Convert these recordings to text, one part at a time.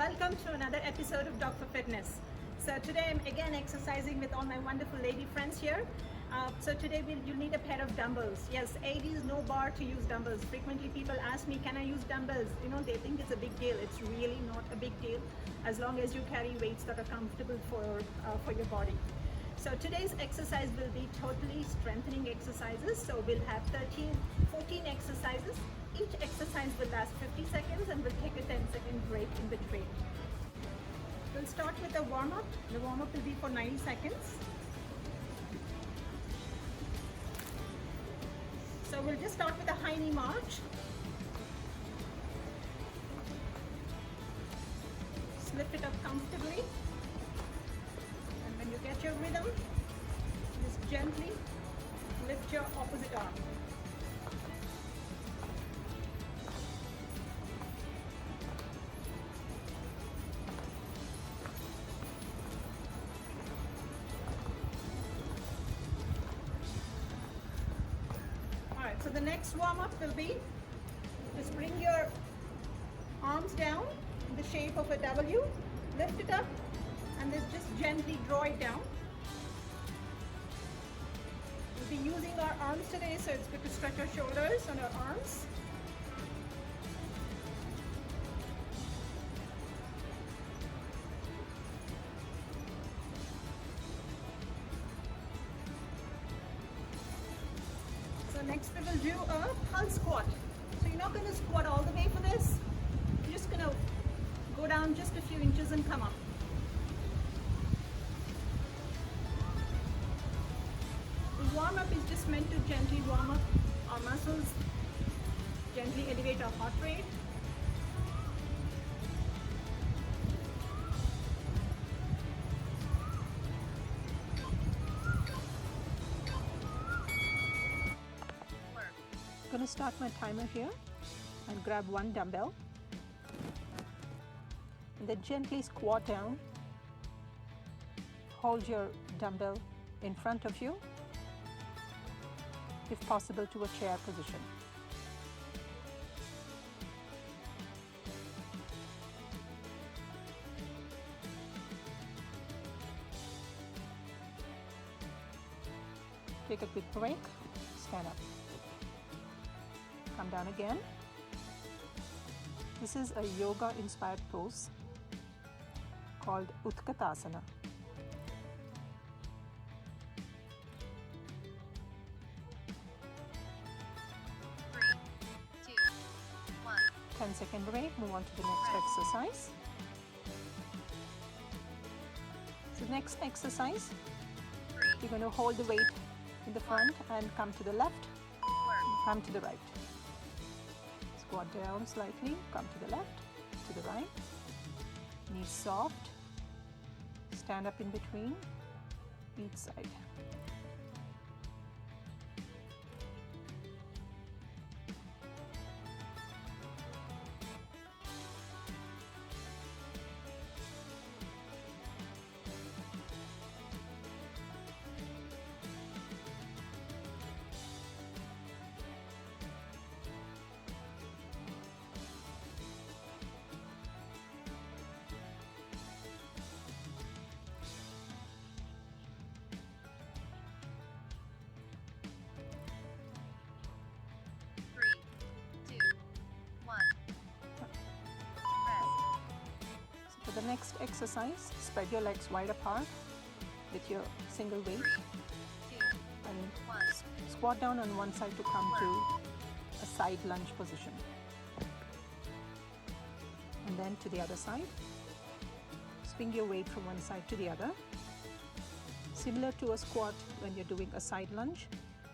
Welcome to another episode of Dog for Fitness. So today I'm again exercising with all my wonderful lady friends here. So today you'll need a pair of dumbbells. Yes, 80 is no bar to use dumbbells. Frequently people ask me, can I use dumbbells? You know, they think it's a big deal. It's really not a big deal as long as you carry weights that are comfortable for your body. So today's exercise will be totally strengthening exercises. So we'll have 14 exercises. Each exercise will last 50 seconds and we'll take a 10-second break in between. We'll start with a warm-up. The warm-up will be for 90 seconds. So we'll just start with a high knee march. Just lift it up comfortably. And when you get your rhythm, just gently lift your opposite arm. Alright, so the next warm-up will be just bring your arms down in the shape of a W, lift it up, and then just gently draw it down. We'll be using our arms today, so it's good to stretch our shoulders on our arms. So next we will do a pulse squat. So you're not going to squat all the way for this. You're just going to go down just a few inches and come up. The warm-up is just meant to gently warm up our muscles, gently elevate our heart rate. I'm going to start my timer here and grab one dumbbell and then gently squat down. Hold your dumbbell in front of you, if possible to a chair position. Take a quick break, stand up. Come down again. This is a yoga inspired pose called Utkatasana. Three, two, 1. 10-second break, move on to the next exercise. So next exercise, you're going to hold the weight in the front and come to the left, come to the right. Squat down slightly, come to the left, to the right. Knees soft. Stand up in between each side. For the next exercise, spread your legs wide apart with your single weight and squat down on one side to come to a side lunge position. And then to the other side. Swing your weight from one side to the other. Similar to a squat when you're doing a side lunge,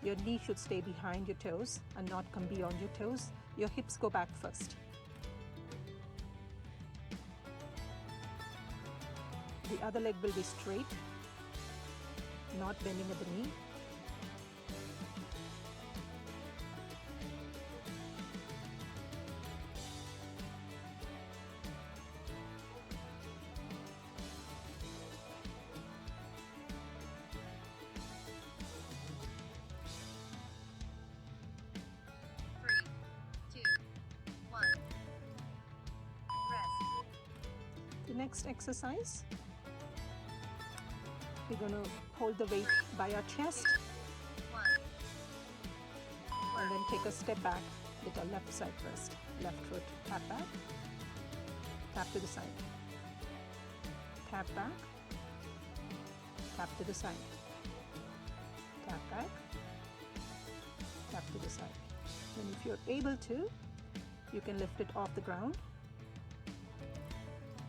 your knee should stay behind your toes and not come beyond your toes. Your hips go back first. The other leg will be straight, not bending at the knee. next exercise, we're going to hold the weight by our chest and then take a step back with our left side first. Left foot, tap back, tap to the side, tap back, tap to the side, tap back, tap to the side. And if you're able to, you can lift it off the ground.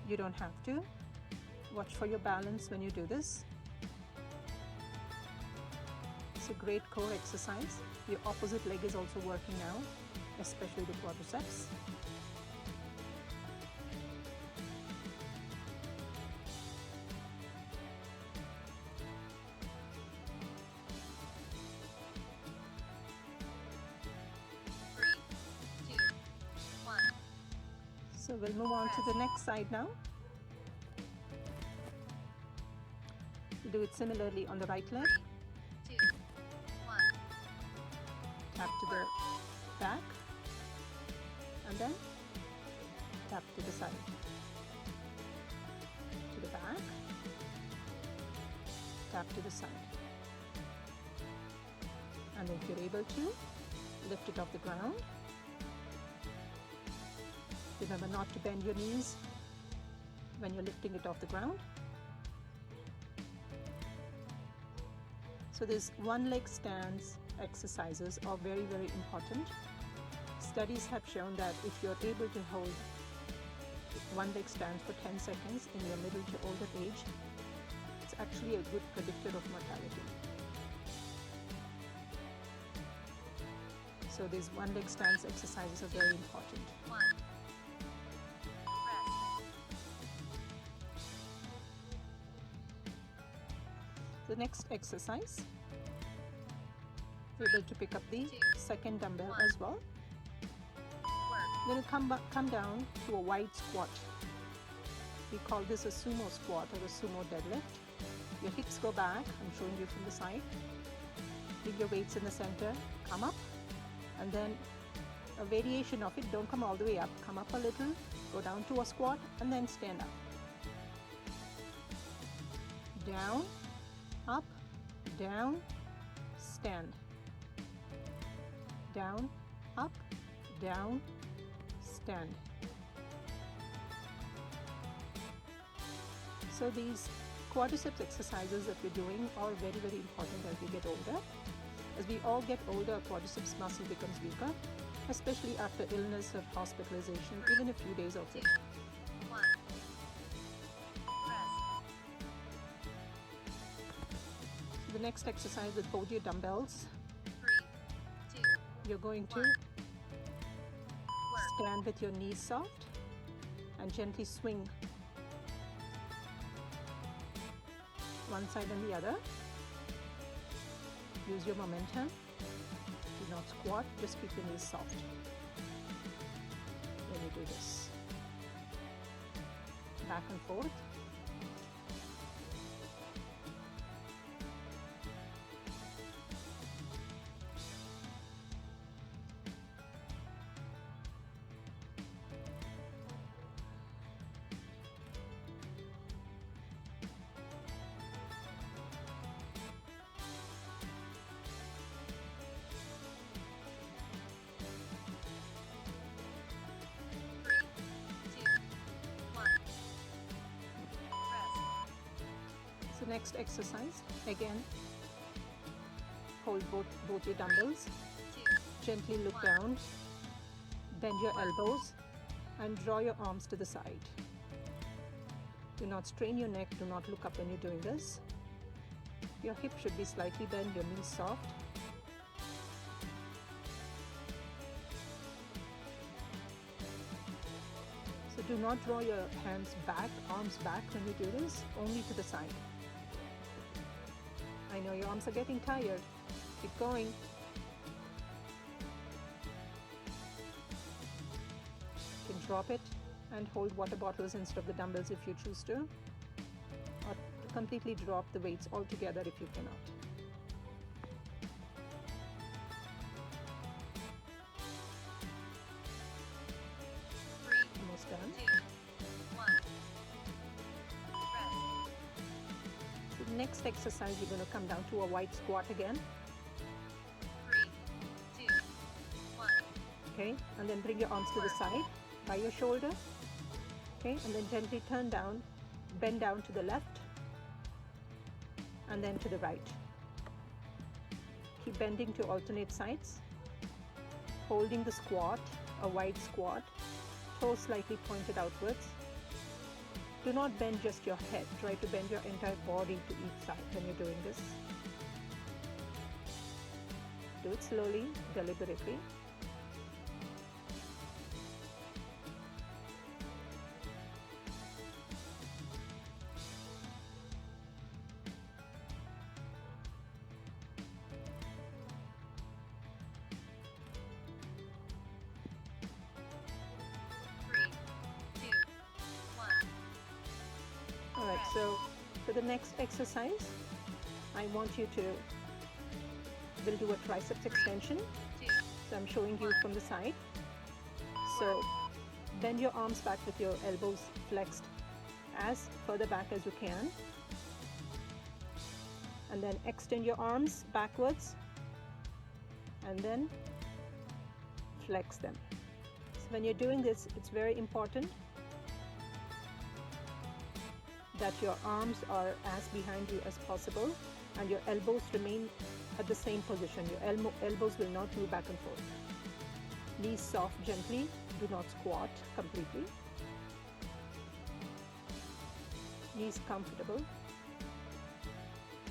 You don't have to. Watch for your balance when you do this. It's a great core exercise. Your opposite leg is also working now, especially the quadriceps. So we'll move on to the next side now. Do it similarly on the right leg. 2, 1. Tap to the back and then tap to the side. To the back, tap to the side. And if you're able to, lift it off the ground. Remember not to bend your knees when you're lifting it off the ground. So these one leg stance exercises are very, very important. Studies have shown that if you're able to hold one leg stance for 10 seconds in your middle to older age, it's actually a good predictor of mortality. So these one leg stance exercises are very important. 1. The next exercise, you're able to pick up the second dumbbell as well. Then you come down to a wide squat. We call this a sumo squat or a sumo deadlift. Your hips go back, I'm showing you from the side. Leave your weights in the center, come up, and then a variation of it, don't come all the way up, come up a little, go down to a squat, and then stand up. Down, up, down, stand. Down, up, down, stand. So these quadriceps exercises that we're doing are very, very important as we get older. As we all get older, our quadriceps muscle becomes weaker, especially after illness or hospitalization, even a few days of it. 1. The next exercise with both your dumbbells, 3, 2. you're going to stand with your knees soft and gently swing one side and the other. Use your momentum. Do not squat, just keep your knees soft when you do this. Back and forth. So next exercise, again, hold both your dumbbells, gently look down, bend your elbows and draw your arms to the side. Do not strain your neck, do not look up when you're doing this. Your hip should be slightly bent, your knees soft. So do not draw your hands back, arms back when you do this, only to the side. I know your arms are getting tired. Keep going. You can drop it and hold water bottles instead of the dumbbells if you choose to, or completely drop the weights altogether if you cannot. Almost done. 2, 1. next exercise, you're going to come down to a wide squat again. 3, 2, 1. Okay, and then bring your arms to the side by your shoulder. Okay, and then gently turn down, bend down to the left, and then to the right. Keep bending to alternate sides, holding the squat, a wide squat, toes slightly pointed outwards. Do not bend just your head. Try to bend your entire body to each side when you're doing this. Do it slowly, deliberately. Alright, so for the next exercise, I want you to, we'll do a triceps extension. So I'm showing you from the side. So bend your arms back with your elbows flexed as further back as you can. And then extend your arms backwards and then flex them. So when you're doing this, it's very important that your arms are as behind you as possible and your elbows remain at the same position. Your elbows will not move back and forth. Knees soft gently, do not squat completely. Knees comfortable.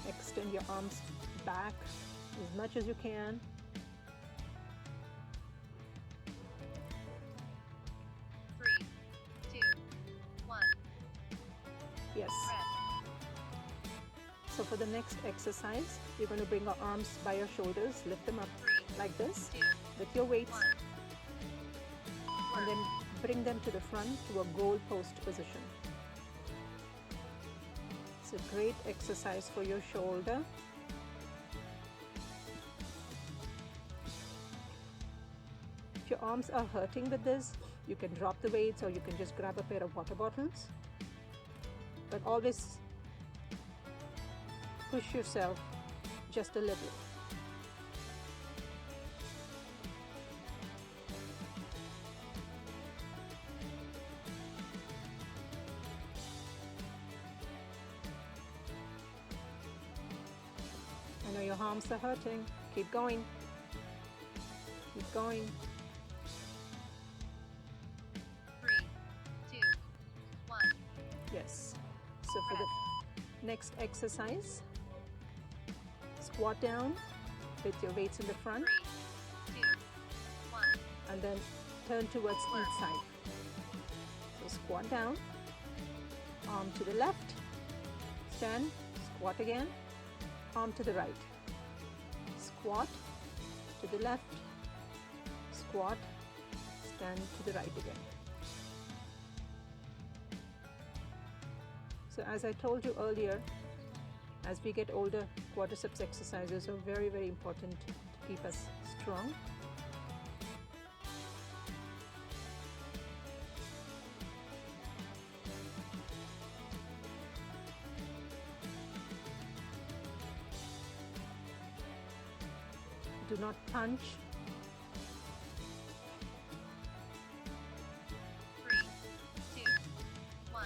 Extend your arms back as much as you can. Yes. So for the next exercise, you're going to bring your arms by your shoulders, lift them up like this with your weights, and then bring them to the front to a goal post position. It's a great exercise for your shoulder. If your arms are hurting with this, you can drop the weights or you can just grab a pair of water bottles. But always push yourself just a little. I know your arms are hurting. Keep going. Keep going. 3, 2, 1. Yes. So for the next exercise, squat down with your weights in the front 3, 2, 1. and then turn towards each side. So squat down, arm to the left, stand, squat again, arm to the right, squat to the left, squat, stand to the right again. So as I told you earlier, as we get older, quadriceps exercises are very, very important to keep us strong. Do not punch. 3, 2, 1.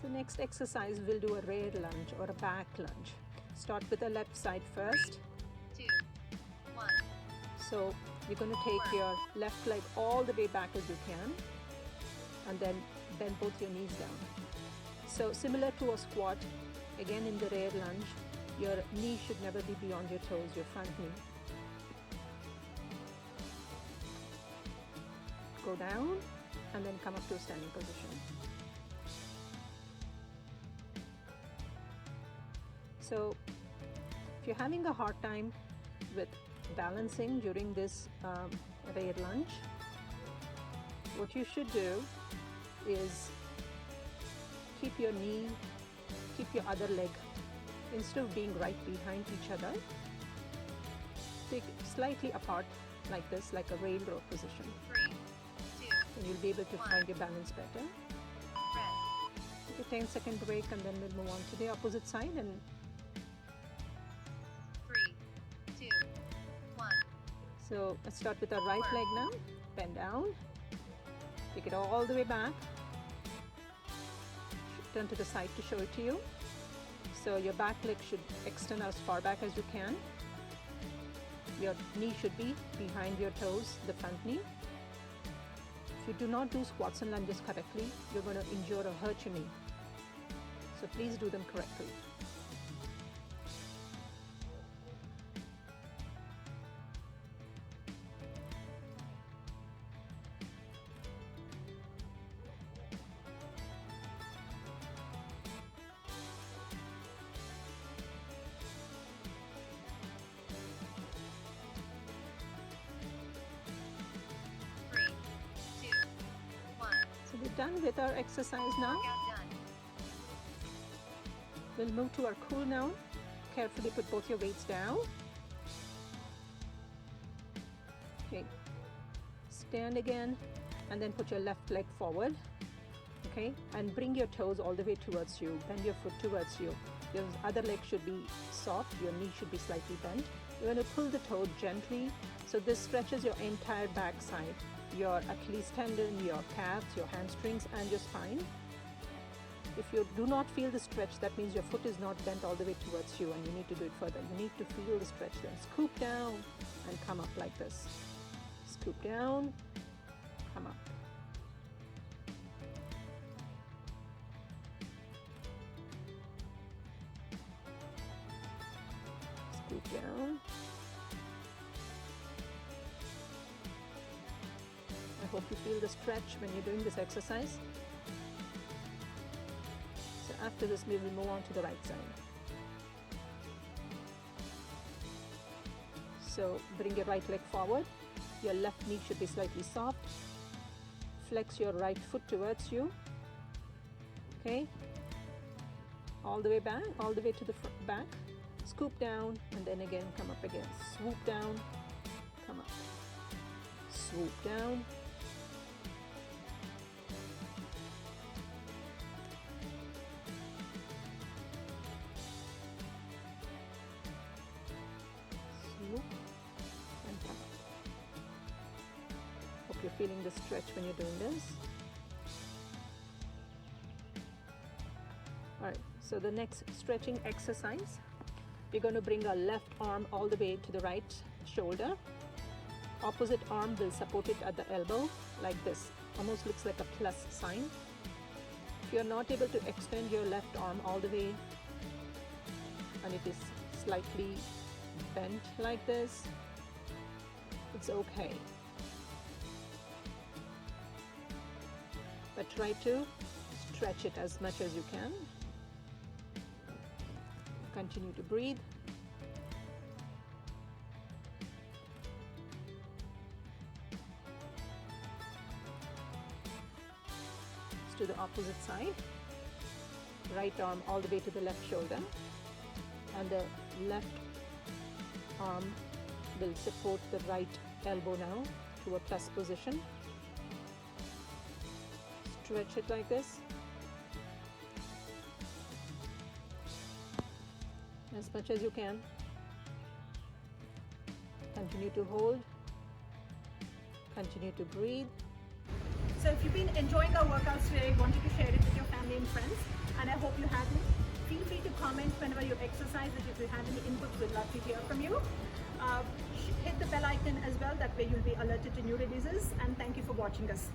The next exercise, we'll do a rear lunge or a back lunge. Start with the left side first. 2, 1. So you're going to take your left leg all the way back as you can and then bend both your knees down. So similar to a squat, again in the rear lunge, your knee should never be beyond your toes, your front knee. Go down and then come up to a standing position. So if you're having a hard time with balancing during this rear lunge, what you should do is keep your knee, keep your other leg, instead of being right behind each other, take it slightly apart like this, like a railroad position. 3, 2, And you'll be able to find your balance better. rest. a 10-second break, and then we'll move on to the opposite side. And 3, 2, 1. so let's start with our right leg now. Bend down, take it all the way back, turn to the side to show it to you. So your back leg should extend as far back as you can. Your knee should be behind your toes, the front knee. If you do not do squats and lunges correctly, you're going to injure or hurt your knee. So please do them correctly. We're done with our exercise now. Workout done. We'll move to our cool down. Carefully put both your weights down. Okay. Stand again and then put your left leg forward. Okay, and bring your toes all the way towards you. Bend your foot towards you. Your other leg should be soft. Your knee should be slightly bent. You're going to pull the toe gently, so this stretches your entire back side, your Achilles tendon, your calves, your hamstrings, and your spine. If you do not feel the stretch, that means your foot is not bent all the way towards you, and you need to do it further. You need to feel the stretch. Then scoop down and come up like this. Scoop down, come up. Scoop down. I hope you feel the stretch when you're doing this exercise. So after this, we will move on to the right side. So bring your right leg forward. Your left knee should be slightly soft. Flex your right foot towards you. Okay. All the way back, all the way to the back. Scoop down and then again come up again. Swoop down, come up. Swoop down. Swoop and come up. Hope you're feeling the stretch when you're doing this. Alright, so the next stretching exercise, we're going to bring our left arm all the way to the right shoulder. Opposite arm will support it at the elbow like this. Almost looks like a plus sign. If you're not able to extend your left arm all the way and it is slightly bent like this, it's okay. But try to stretch it as much as you can. Continue to breathe. Let's do the opposite side. Right arm all the way to the left shoulder, and the left arm will support the right elbow now to a plus position. Stretch it like this. As much as you can. Continue to hold. Continue to breathe. So if you've been enjoying our workouts today, wanted to share it with your family and friends, and I hope you have been, feel free to comment whenever you exercise. If you have any inputs, we'd love to hear from you. Hit the bell icon as well, that way you'll be alerted to new releases, and thank you for watching us.